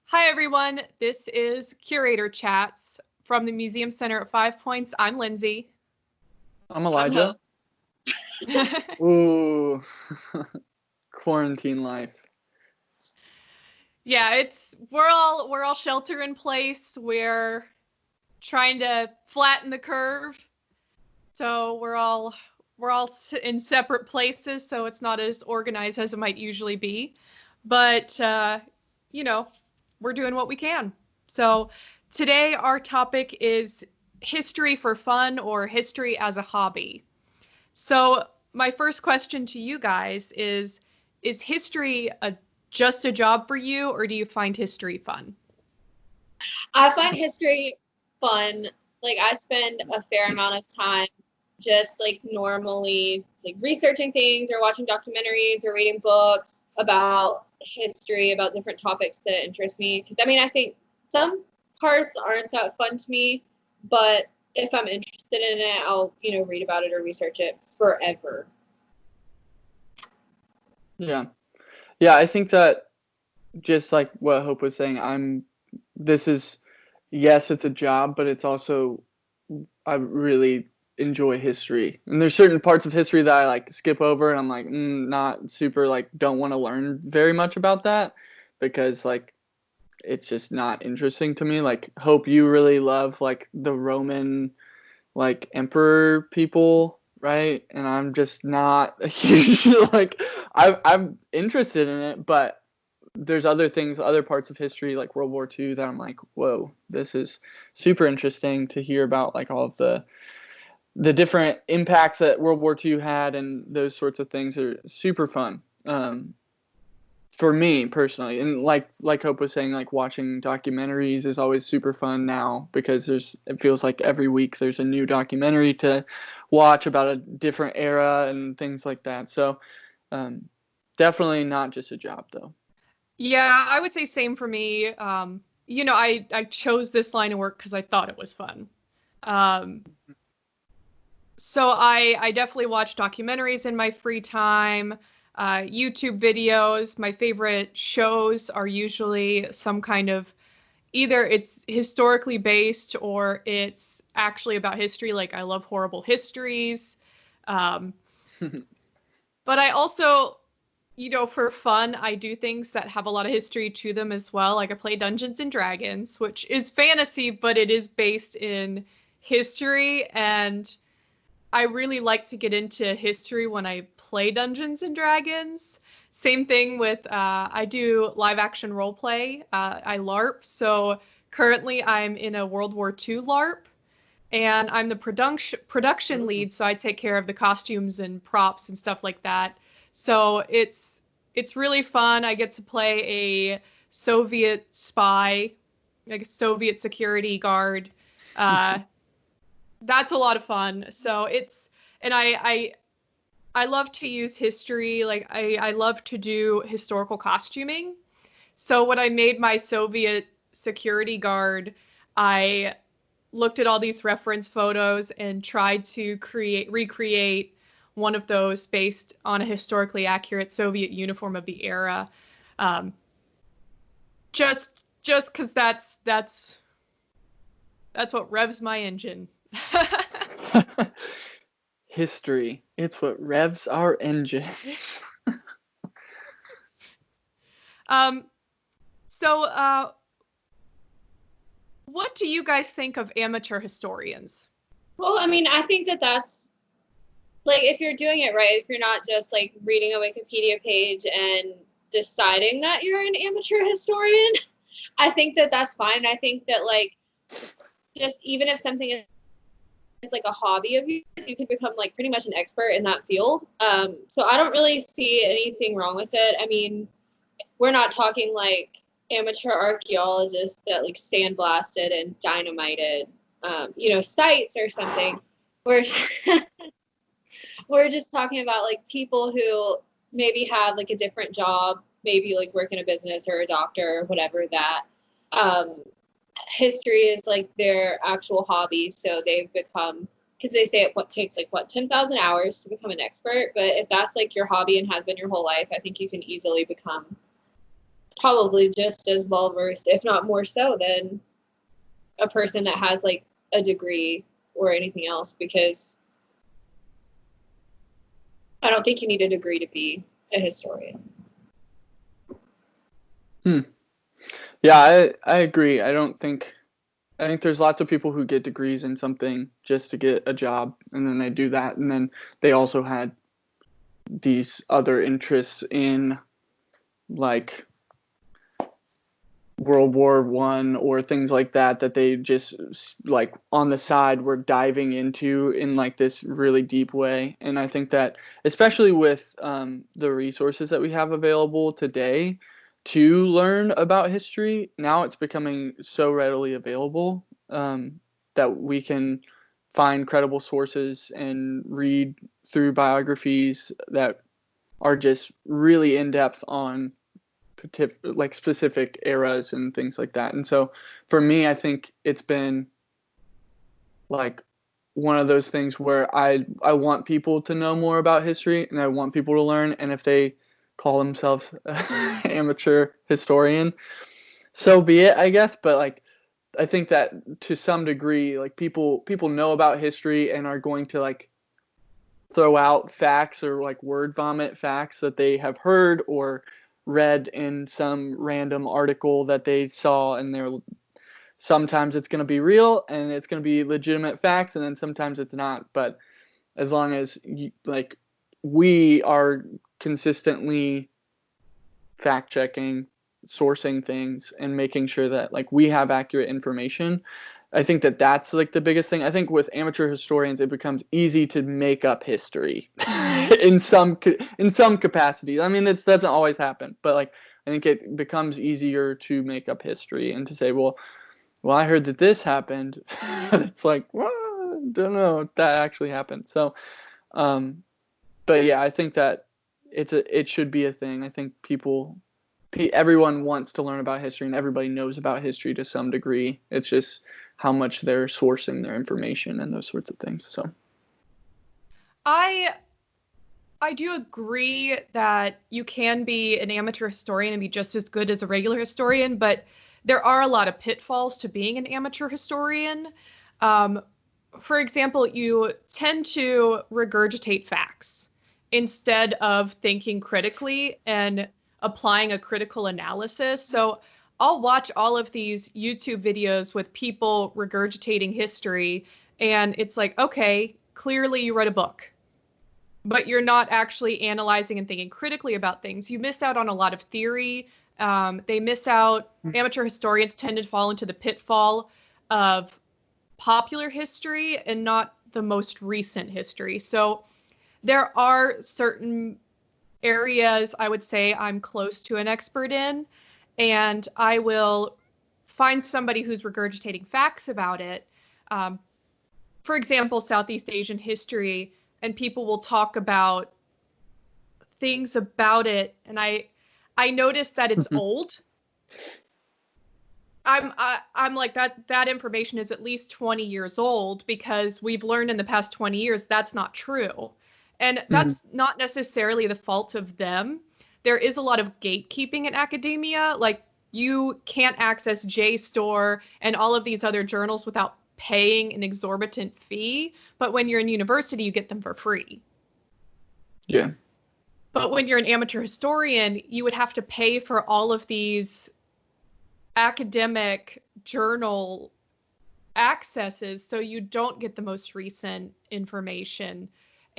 Hi, everyone. This is Curator Chats from the Museum Center at 5 Points. I'm Lindsay. I'm Elijah. Ooh, quarantine life. Yeah, we're all shelter in place. We're trying to flatten the curve, so we're all in separate places, so it's not as organized as it might usually be. But we're doing what we can. So today our topic is history for fun or history as a hobby. So my first question to you guys is history just a job for you, or do you find history fun? I find history fun. Like, I spend a fair amount of time just like normally like researching things or watching documentaries or reading books about history, about different topics that interest me. Because I think some parts aren't that fun to me, but if I'm interested in it, I'll read about it or research it forever. Yeah, I think that just like what Hope was saying, yes, it's a job, but it's also, I really enjoy history. And there's certain parts of history that I like skip over, and I'm like, not super, like, don't want to learn very much about that because like it's just not interesting to me. Like, Hope, you really love like the Roman like emperor people, right? And I'm just not a huge like I'm interested in it, but there's other things, other parts of history like World War II that I'm like, whoa, this is super interesting to hear about, like all of the different impacts that World War II had, and those sorts of things are super fun. For me personally, and like Hope was saying, like watching documentaries is always super fun now because it feels like every week there's a new documentary to watch about a different era and things like that. So definitely not just a job though. Yeah, I would say same for me. I chose this line of work because I thought it was fun. So I definitely watch documentaries in my free time, YouTube videos. My favorite shows are usually some kind of, either it's historically based or it's actually about history. Like, I love Horrible Histories. But I also, for fun, I do things that have a lot of history to them as well. Like, I play Dungeons and Dragons, which is fantasy, but it is based in history. And I really like to get into history when I play Dungeons and Dragons. Same thing with, I do live action role play. I LARP. So currently I'm in a World War II LARP, and I'm the production lead. So I take care of the costumes and props and stuff like that. So it's really fun. I get to play a Soviet spy, like a Soviet security guard. That's a lot of fun. So I love to use history. Like, I love to do historical costuming. So when I made my Soviet security guard, I looked at all these reference photos and tried to recreate one of those based on a historically accurate Soviet uniform of the era. Just because that's what revs my engine. History, it's what revs our engines. So what do you guys think of amateur historians? Well, I think that's like, if you're doing it right, if you're not just like reading a Wikipedia page and deciding that you're an amateur historian, I think that that's fine. I think that, like, just even if something is like a hobby of yours, you can become like pretty much an expert in that field. So I don't really see anything wrong with it. We're not talking like amateur archaeologists that like sandblasted and dynamited, sites or something. We're we're just talking about like people who maybe have like a different job, maybe like work in a business or a doctor or whatever, that history is like their actual hobby. So they've become, because they say it takes 10,000 hours to become an expert. But if that's like your hobby and has been your whole life, I think you can easily become probably just as well versed, if not more so, than a person that has like a degree or anything else, because I don't think you need a degree to be a historian. Yeah, I agree. I think there's lots of people who get degrees in something just to get a job, and then they do that, and then they also had these other interests in like World War I or things like that they just like on the side were diving into in like this really deep way. And I think that especially with the resources that we have available today to learn about history, now it's becoming so readily available that we can find credible sources and read through biographies that are just really in depth on like specific eras and things like that. And so for me, I think it's been like one of those things where I want people to know more about history, and I want people to learn. And if they call themselves amateur historian, so be it, I guess. But like, I think that to some degree, like people know about history and are going to like throw out facts or like word vomit facts that they have heard or read in some random article that they saw, and they're sometimes it's going to be real and it's going to be legitimate facts, and then sometimes it's not. But as long as like we are consistently fact checking, sourcing things, and making sure that like we have accurate information, I think that that's like the biggest thing. I think with amateur historians, it becomes easy to make up history in some capacity. I mean, that doesn't always happen, but like I think it becomes easier to make up history and to say, well, I heard that this happened. It's like, well, I don't know if that actually happened. So, but yeah, I think that it should be a thing. I think everyone wants to learn about history, and everybody knows about history to some degree. It's just how much they're sourcing their information and those sorts of things. So I do agree that you can be an amateur historian and be just as good as a regular historian, but there are a lot of pitfalls to being an amateur historian. For example, you tend to regurgitate facts instead of thinking critically and applying a critical analysis. So I'll watch all of these YouTube videos with people regurgitating history, and it's like, okay, clearly you read a book, but you're not actually analyzing and thinking critically about things. You miss out on a lot of theory. They miss out. Amateur historians tend to fall into the pitfall of popular history and not the most recent history. So there are certain areas I would say I'm close to an expert in, and I will find somebody who's regurgitating facts about it. For example, Southeast Asian history, and people will talk about things about it, and I noticed that it's old. I'm like that information is at least 20 years old, because we've learned in the past 20 years that's not true. And that's not necessarily the fault of them. There is a lot of gatekeeping in academia. Like, you can't access JSTOR and all of these other journals without paying an exorbitant fee. But when you're in university, you get them for free. Yeah. But when you're an amateur historian, you would have to pay for all of these academic journal accesses, so you don't get the most recent information.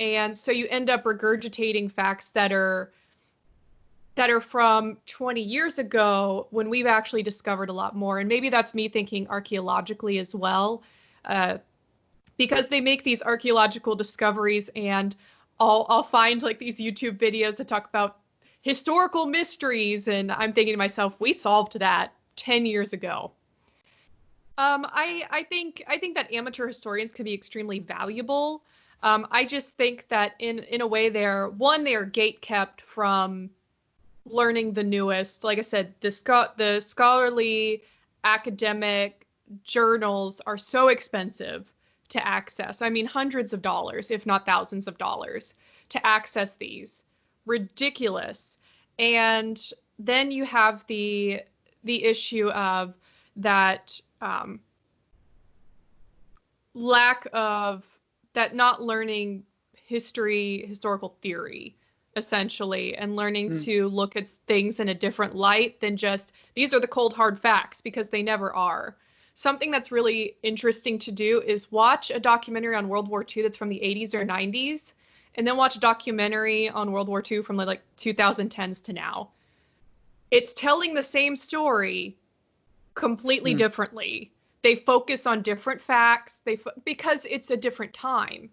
And so you end up regurgitating facts that are from 20 years ago, when we've actually discovered a lot more. And maybe that's me thinking archaeologically as well, because they make these archaeological discoveries, and I'll find like these YouTube videos that talk about historical mysteries, and I'm thinking to myself, we solved that 10 years ago. I think that amateur historians can be extremely valuable. I just think that in a way they are gate kept from learning the newest. Like I said, the scholarly academic journals are so expensive to access. I mean, hundreds of dollars, if not thousands of dollars, to access these. Ridiculous. And then you have the issue of that lack of that, not learning historical theory, essentially, and learning to look at things in a different light than just, these are the cold hard facts, because they never are. Something that's really interesting to do is watch a documentary on World War II that's from the 80s or 90s, and then watch a documentary on World War II from like 2010s to now. It's telling the same story completely differently. They focus on different facts. Because it's a different time.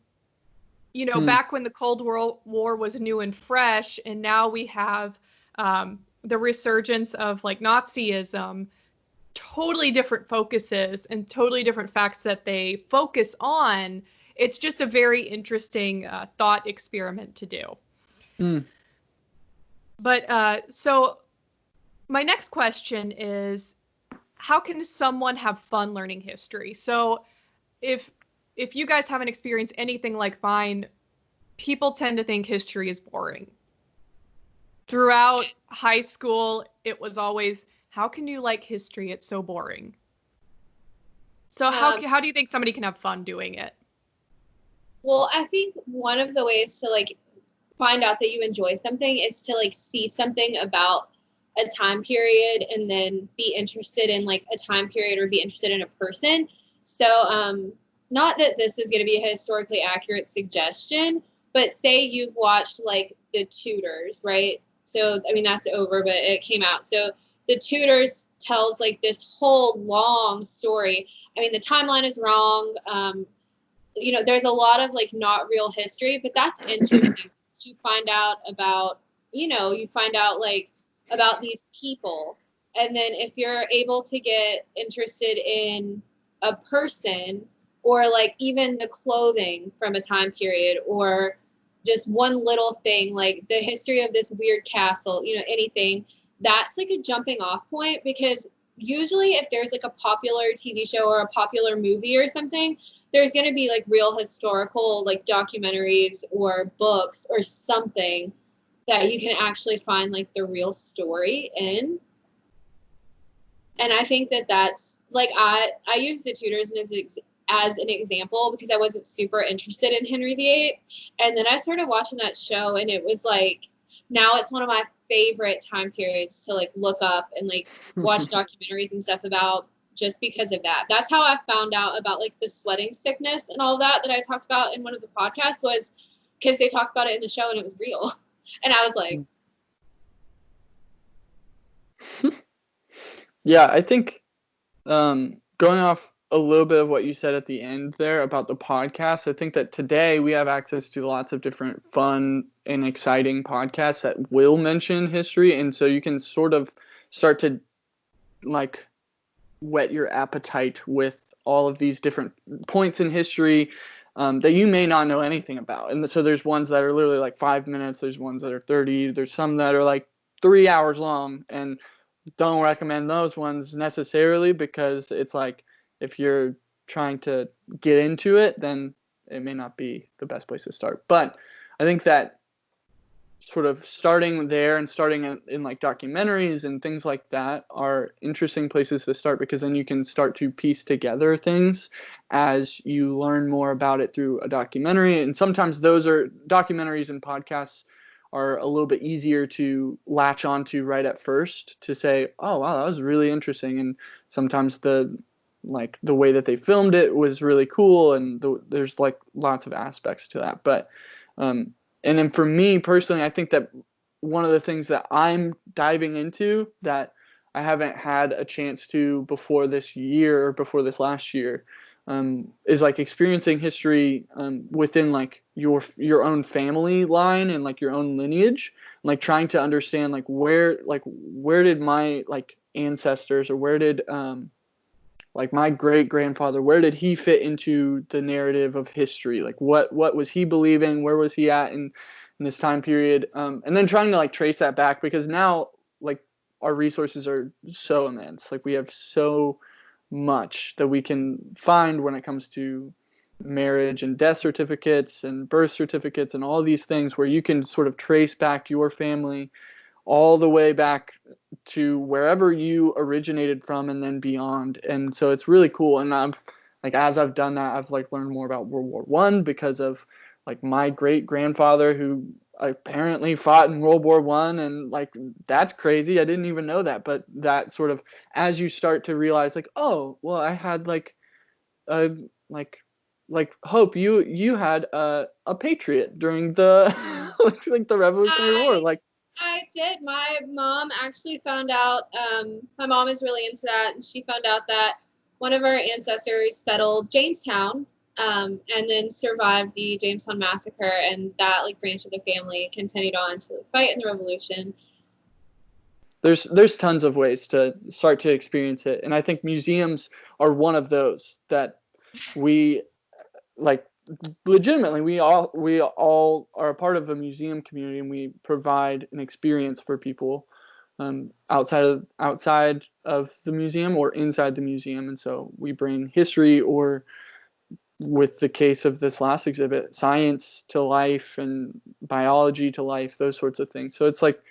You know, back when the Cold War was new and fresh, and now we have the resurgence of like Nazism, totally different focuses and totally different facts that they focus on. It's just a very interesting thought experiment to do. But so my next question is, how can someone have fun learning history? So if you guys haven't experienced anything like mine, people tend to think history is boring. Throughout high school, it was always, how can you like history? It's so boring. So how do you think somebody can have fun doing it? Well, I think one of the ways to like find out that you enjoy something is to like see something about a time period and then be interested in like a time period or be interested in a person. So not that this is going to be a historically accurate suggestion, but say you've watched like The Tutors, right? So, I mean, that's over, but it came out. So The Tutors tells like this whole long story. I mean, the timeline is wrong. You know, there's a lot of like not real history, but that's interesting. You find out about, you know, you find out like about these people. And then if you're able to get interested in a person, or like even the clothing from a time period, or just one little thing like the history of this weird castle, you know, anything, that's like a jumping off point. Because usually if there's like a popular TV show or a popular movie or something, there's going to be like real historical like documentaries or books or something that you can actually find like the real story in. And I think that that's like, I use The Tutors as an example because I wasn't super interested in Henry VIII. And then I started watching that show, and it was like, now it's one of my favorite time periods to like look up and like watch documentaries and stuff about, just because of that. That's how I found out about like the sweating sickness and all that I talked about in one of the podcasts, was because they talked about it in the show and it was real. And I was like, yeah, I think going off a little bit of what you said at the end there about the podcast, I think that today we have access to lots of different fun and exciting podcasts that will mention history. And so you can sort of start to like whet your appetite with all of these different points in history that you may not know anything about. And so there's ones that are literally like 5 minutes. There's ones that are 30. There's some that are like 3 hours long, and don't recommend those ones necessarily, because it's like, if you're trying to get into it, then it may not be the best place to start. But I think that sort of starting there and starting in like documentaries and things like that are interesting places to start, because then you can start to piece together things as you learn more about it through a documentary. And sometimes those are documentaries and podcasts are a little bit easier to latch onto right at first, to say, oh wow, that was really interesting. And sometimes the way that they filmed it was really cool, and there's like lots of aspects to that. But and then for me personally, I think that one of the things that I'm diving into that I haven't had a chance to before this year or before this last year is like experiencing history within like your own family line and like your own lineage, like trying to understand like where did my like ancestors, or where did like my great grandfather, where did he fit into the narrative of history? Like what was he believing? Where was he at in this time period? And then trying to like trace that back, because now like our resources are so immense. Like we have so much that we can find when it comes to marriage and death certificates and birth certificates and all these things, where you can sort of trace back your family all the way back to wherever you originated from and then beyond. And so it's really cool. And I've like, as I've done that, I've like learned more about World War One because of like my great grandfather who apparently fought in World War One, and like that's crazy. I didn't even know that. But that sort of, as you start to realize like, oh well, I had like a Hope, you had a patriot during the like the Revolutionary War. Like I did. My mom actually found out, my mom is really into that, and she found out that one of our ancestors settled Jamestown, and then survived the Jamestown massacre, and that like branch of the family continued on to fight in the Revolution. there's tons of ways to start to experience it, and I think museums are one of those that we like legitimately we all are a part of a museum community, and we provide an experience for people outside of the museum or inside the museum. And so we bring history, or with the case of this last exhibit, science to life and biology to life, those sorts of things. So it's like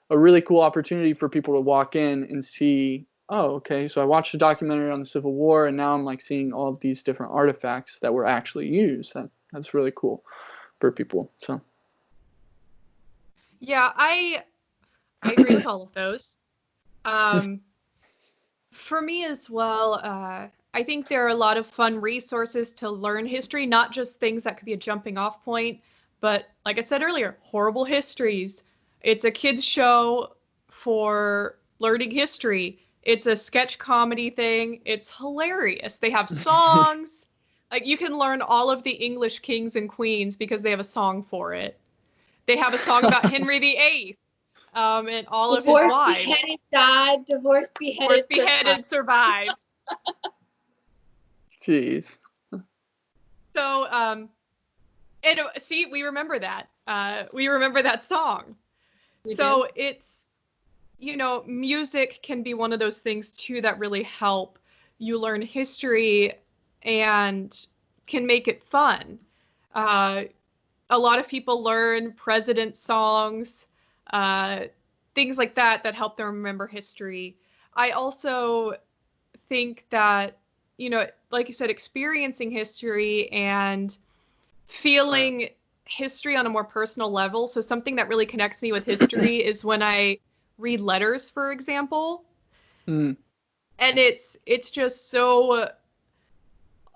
a really cool opportunity for people to walk in and see, oh, okay, so I watched a documentary on the Civil War, and now I'm like seeing all of these different artifacts that were actually used. That's really cool for people. So Yeah, I agree with all of those. For me as well, I think there are a lot of fun resources to learn history, not just things that could be a jumping off point, but like I said earlier, horrible histories. It's a kids show for learning history. It's a sketch comedy thing. It's hilarious. They have songs. Like you can learn all of the English kings and queens because they have a song for it. They have a song about Henry VIII, and all of his wives. Beheaded, died. Divorced, beheaded, survived. jeez. So, and see, we remember that. We remember that song. So it's, music can be one of those things too that really help you learn history and can make it fun. A lot of people learn president songs, things like that help them remember history. I also think that, like you said, experiencing history and feeling history on a more personal level. So something that really connects me with history is when I read letters, for example. Mm. And it's just so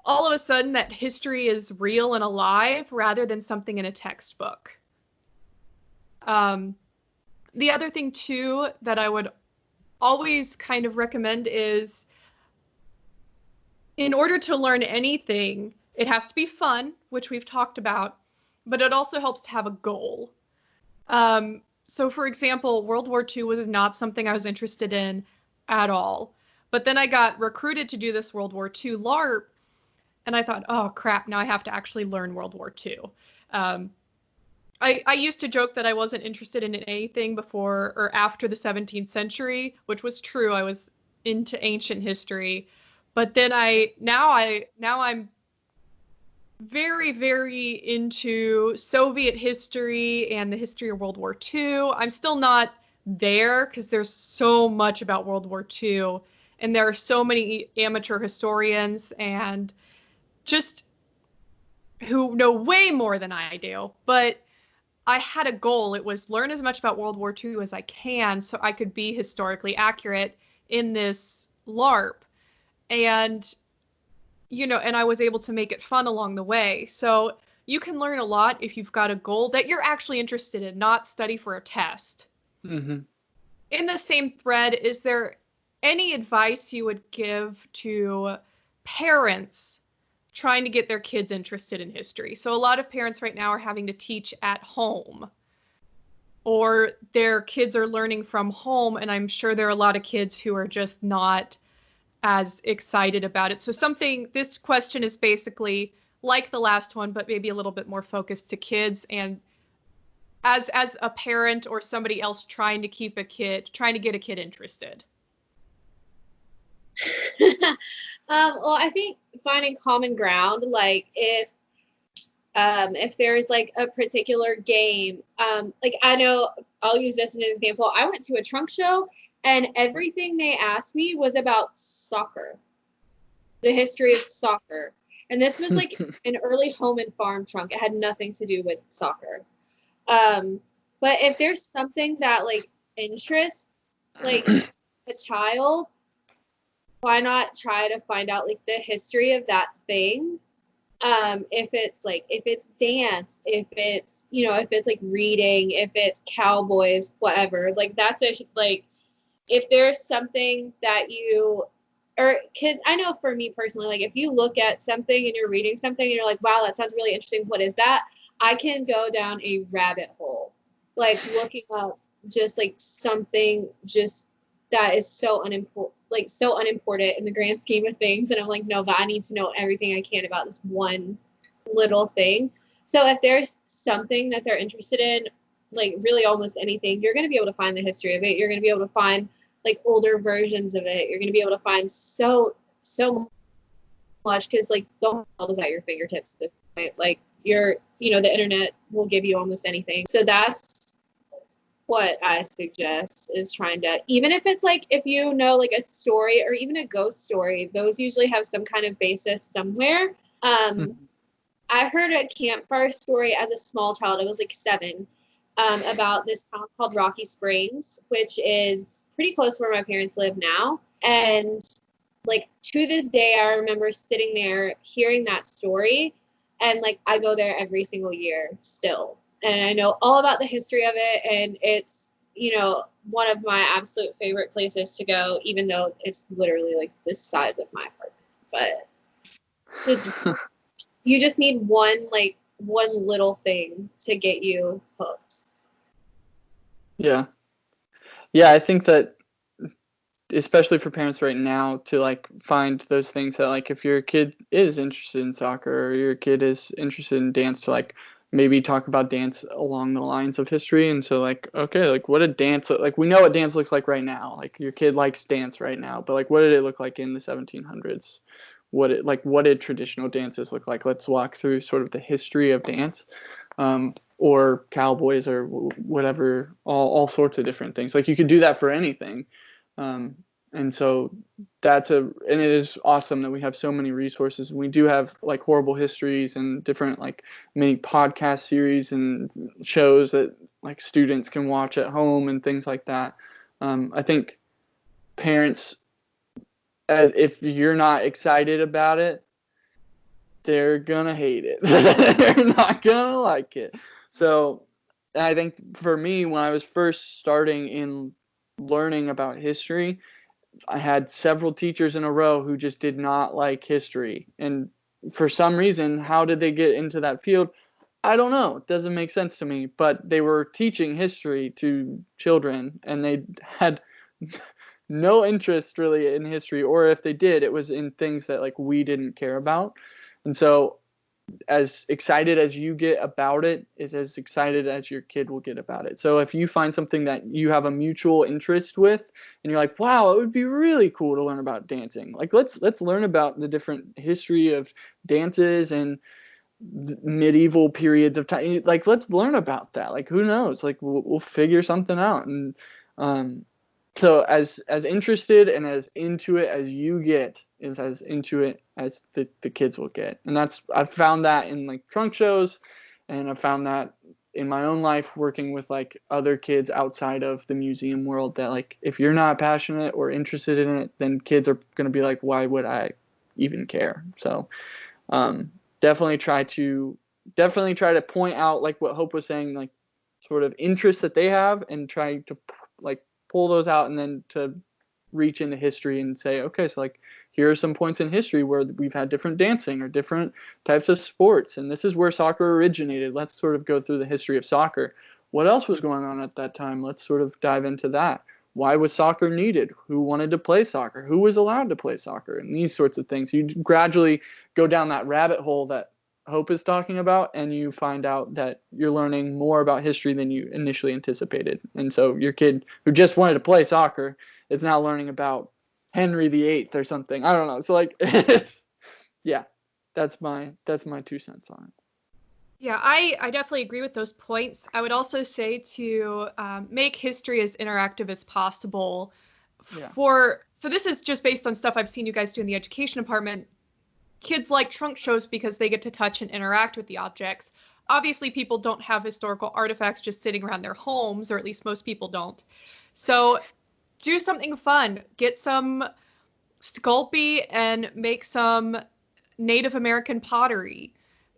all of a sudden that history is real and alive rather than something in a textbook. The other thing too that I would always kind of recommend is, in order to learn anything, it has to be fun, which we've talked about, but it also helps to have a goal. So for example, World War II was not something I was interested in at all. But then I got recruited to do this World War II LARP, and I thought, oh crap, now I have to actually learn World War II. I used to joke that I wasn't interested in anything before or after the 17th century, which was true. I was into ancient history. But then now I'm very, very into Soviet history and the history of World War II. I'm still not there because there's so much about World War II, and there are so many amateur historians and just who know way more than I do. But I had a goal. It was learn as much about World War II as I can so I could be historically accurate in this LARP. And, and I was able to make it fun along the way. So you can learn a lot if you've got a goal that you're actually interested in, not study for a test. Mm-hmm. In the same thread, is there any advice you would give to parents trying to get their kids interested in history? So a lot of parents right now are having to teach at home, or their kids are learning from home, and I'm sure there are a lot of kids who are just not as excited about it. So this question is basically like the last one, but maybe a little bit more focused to kids, and as a parent or somebody else trying to get a kid interested. Well, I think finding common ground, like if If there's like a particular game, like I know, I'll use this as an example. I went to a trunk show and everything they asked me was about soccer, the history of soccer. And this was like an early home and farm trunk. It had nothing to do with soccer. But if there's something that like interests like a child, why not try to find out like the history of that thing? If it's dance, if it's, you know, if it's like reading, if it's cowboys, whatever, like that's like, if there's something that you, or because I know for me personally, like if you look at something and you're reading something and you're like, wow, that sounds really interesting, what is that? I can go down a rabbit hole, like looking up just like something just that is so unimportant in the grand scheme of things. And I'm like, no, but I need to know everything I can about this one little thing. So if there's something that they're interested in, like really almost anything, you're going to be able to find the history of it. You're going to be able to find like older versions of it. You're going to be able to find so much, because like the whole world is at your fingertips at this point. Like the internet will give you almost anything. So that's what I suggest, is trying to, even if it's like, if you know like a story or even a ghost story, those usually have some kind of basis somewhere. I heard a campfire story as a small child. I was like 7, about this town called Rocky Springs, which is pretty close to where my parents live now. And like to this day, I remember sitting there hearing that story, and like I go there every single year still. And I know all about the history of it, and it's, you know, one of my absolute favorite places to go, even though it's literally like the size of my apartment. But you just need one little thing to get you hooked. Yeah. Yeah, I think that especially for parents right now, to like find those things that, like, if your kid is interested in soccer or your kid is interested in dance, to like maybe talk about dance along the lines of history. And so like, okay, like what did dance look like? We know what dance looks like right now. Like your kid likes dance right now, but like what did it look like in the 1700s? What did traditional dances look like? Let's walk through sort of the history of dance, or cowboys, or whatever, all sorts of different things. Like you could do that for anything. And so and it is awesome that we have so many resources. We do have like horrible histories and different like mini podcast series and shows that like students can watch at home and things like that. I think parents, as if you're not excited about it, they're gonna hate it. They're not gonna like it. So I think for me, when I was first starting in learning about history, I had several teachers in a row who just did not like history. And for some reason, how did they get into that field? I don't know. It doesn't make sense to me. But they were teaching history to children, and they had no interest really in history. Or if they did, it was in things that like we didn't care about. And so as excited as you get about it is as excited as your kid will get about it. So if you find something that you have a mutual interest with and you're like, wow, it would be really cool to learn about dancing. Like let's learn about the different history of dances and medieval periods of time. Like let's learn about that. Like who knows? Like we'll figure something out. And so as interested and as into it as you get is as into it as the kids will get. And I've found that in like trunk shows, and I've found that in my own life working with like other kids outside of the museum world, that like if you're not passionate or interested in it, then kids are going to be like, why would I even care? So definitely try to point out like what Hope was saying, like sort of interests that they have, and try to like pull those out, and then to reach into history and say, okay, so like here are some points in history where we've had different dancing or different types of sports, and this is where soccer originated. Let's sort of go through the history of soccer. What else was going on at that time? Let's sort of dive into that. Why was soccer needed? Who wanted to play soccer? Who was allowed to play soccer? And these sorts of things. You gradually go down that rabbit hole that Hope is talking about, and you find out that you're learning more about history than you initially anticipated. And so your kid who just wanted to play soccer is now learning about Henry VIII or something. I don't know. So like that's my 2 cents on it. Yeah, I definitely agree with those points. I would also say to make history as interactive as possible. Yeah. So this is just based on stuff I've seen you guys do in the education department. Kids like trunk shows because they get to touch and interact with the objects. Obviously, people don't have historical artifacts just sitting around their homes, or at least most people don't. So do something fun. Get some Sculpey and make some Native American pottery.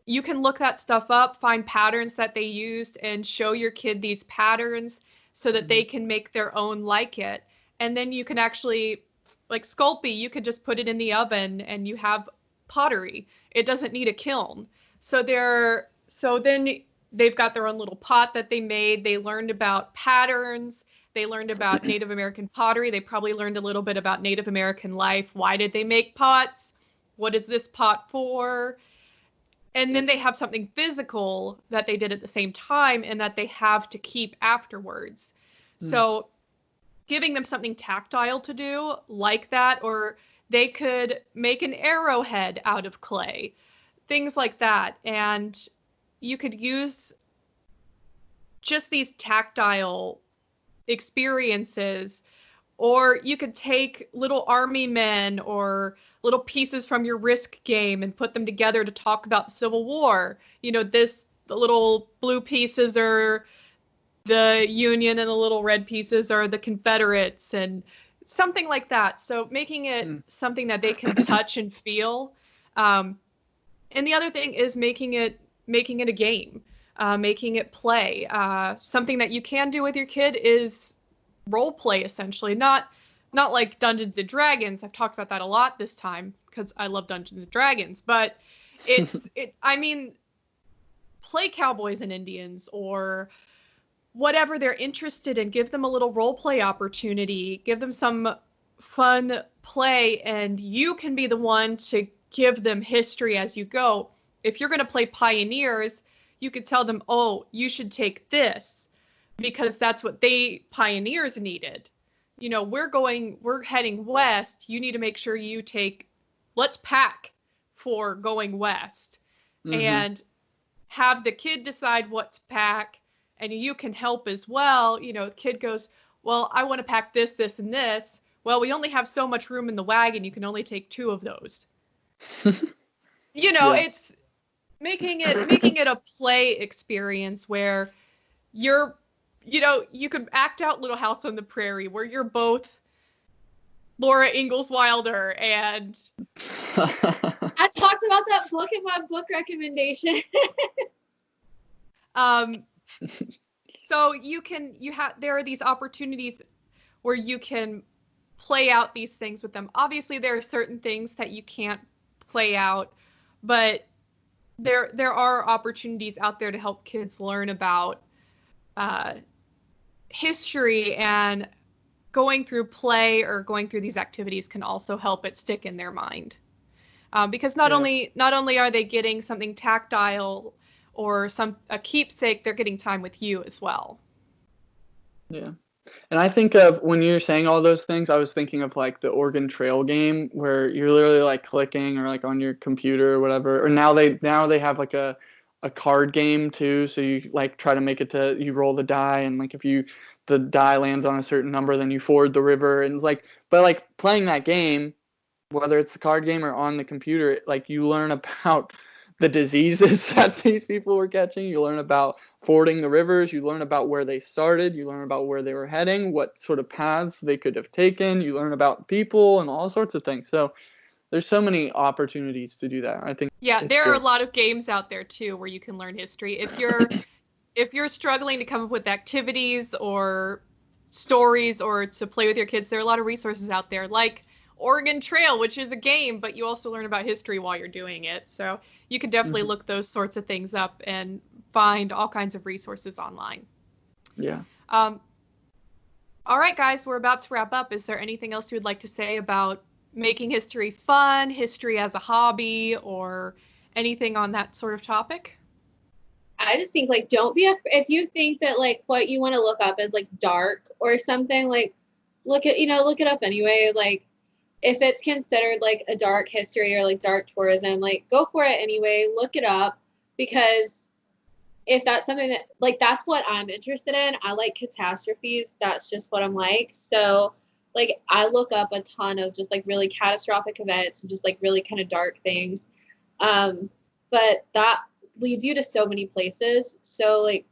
You can look that stuff up, find patterns that they used, and show your kid these patterns so that they can make their own like it. And then you can actually, like Sculpey, you could just put it in the oven and you have pottery. It doesn't need a kiln. So then they've got their own little pot that they made. They learned about patterns. They learned about Native American pottery. They probably learned a little bit about Native American life. Why did they make pots? What is this pot for? And then they have something physical that they did at the same time and that they have to keep afterwards. So giving them something tactile to do like that, or they could make an arrowhead out of clay, things like that. And you could use just these tactile experiences, or you could take little army men or little pieces from your Risk game and put them together to talk about the Civil War. The little blue pieces are the Union and the little red pieces are the Confederates, and something like that. So making it something that they can touch and feel. And the other thing is making it a game, making it play. Something that you can do with your kid is role play, essentially. Not like Dungeons and Dragons. I've talked about that a lot this time because I love Dungeons and Dragons. But I mean, play cowboys and Indians or whatever they're interested in. Give them a little role play opportunity. Give them some fun play, and you can be the one to give them history as you go. If you're going to play pioneers, you could tell them, oh, you should take this because that's what pioneers needed. We're heading west. You need to make sure you let's pack for going west. And have the kid decide what to pack, and you can help as well. The kid goes, well, I want to pack this, this, and this. Well, we only have so much room in the wagon. You can only take 2 of those. It's making it a play experience where you could act out Little House on the Prairie, where you're both Laura Ingalls Wilder and I talked about that book in my book recommendation. So there are these opportunities where you can play out these things with them. Obviously, there are certain things that you can't play out, but there are opportunities out there to help kids learn about history, and going through play or going through these activities can also help it stick in their mind. Because not only are they getting something tactile or a keepsake, they're getting time with you as well. Yeah. And I think of, when you're saying all those things, I was thinking of like the Oregon Trail game where you're literally like clicking, or like on your computer or whatever. Or now they have like a card game too. So you like try to make it to, you roll the die, and like if the die lands on a certain number, then you ford the river. And but like playing that game, whether it's the card game or on the computer, like you learn about the diseases that these people were catching. You learn about fording the rivers. You learn about where they started. You learn about where they were heading, what sort of paths they could have taken. You learn about people and all sorts of things. So there's so many opportunities to do that. I think. Yeah, there are a lot of games out there too where you can learn history. If you're struggling to come up with activities or stories or to play with your kids, there are a lot of resources out there, like Oregon Trail, which is a game, but you also learn about history while you're doing it. So you could definitely look those sorts of things up and find all kinds of resources online. Yeah. All right, guys, we're about to wrap up. Is there anything else you would like to say about making history fun, history as a hobby, or anything on that sort of topic? I just think, like, don't be if you think that like what you want to look up is like dark or something, like look it up anyway. Like, if it's considered like a dark history or like dark tourism, like go for it anyway. Look it up, because if that's something that, like, that's what I'm interested in. I like catastrophes. That's just what I'm like. So, like, I look up a ton of just, like, really catastrophic events and just, like, really kind of dark things. But that leads you to so many places. So, like,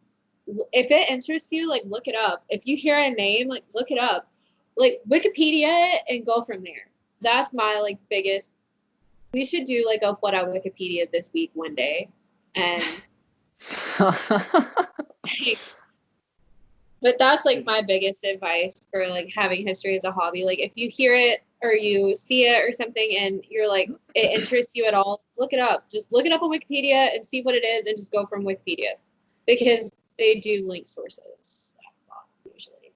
if it interests you, like, look it up. If you hear a name, like, look it up. Like, Wikipedia it and go from there. That's my, like, biggest. We should do, like, a what I Wikipedia this week one day. And but that's, like, my biggest advice for, like, having history as a hobby. Like, if you hear it or you see it or something and you're like, it interests you at all, look it up. Just look it up on Wikipedia and see what it is and just go from Wikipedia, because they do link sources usually.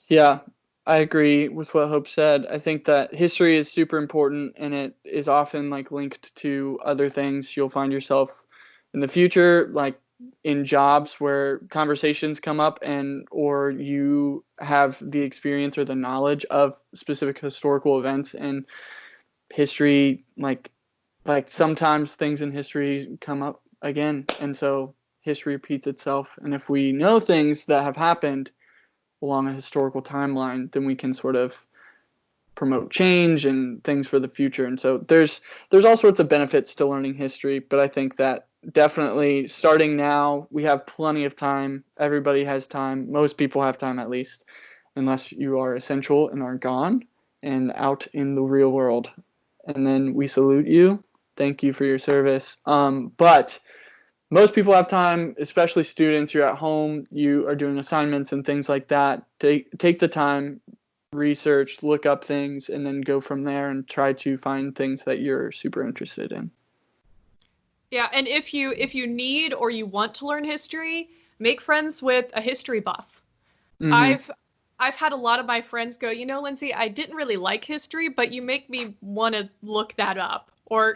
Yeah, I agree with what Hope said. I think that history is super important, and it is often like linked to other things. You'll find yourself in the future, like in jobs where conversations come up, and or you have the experience or the knowledge of specific historical events and history. Like sometimes things in history come up again, and so history repeats itself. And if we know things that have happened along a historical timeline, then we can sort of promote change and things for the future. And so there's all sorts of benefits to learning history, but I think that definitely starting now, we have plenty of time. Everybody has time. Most people have time, at least, unless you are essential and are gone and out in the real world. And then we salute you. Thank you for your service. But most people have time, especially students. You're at home, you are doing assignments and things like that. Take the time, research, look up things, and then go from there and try to find things that you're super interested in. Yeah, and if you need or you want to learn history, make friends with a history buff. Mm-hmm. I've had a lot of my friends go, you know, Lindsay, I didn't really like history, but you make me want to look that up. Or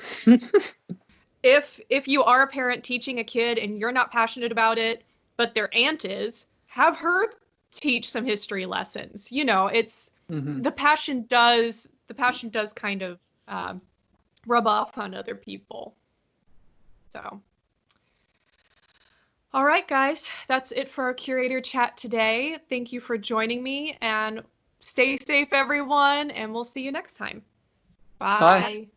if you are a parent teaching a kid and you're not passionate about it, but their aunt is, have her teach some history lessons. You know, it's the passion does kind of rub off on other people. So, all right, guys, that's it for our Curator chat today. Thank you for joining me, and stay safe, everyone, and we'll see you next time. Bye. Bye.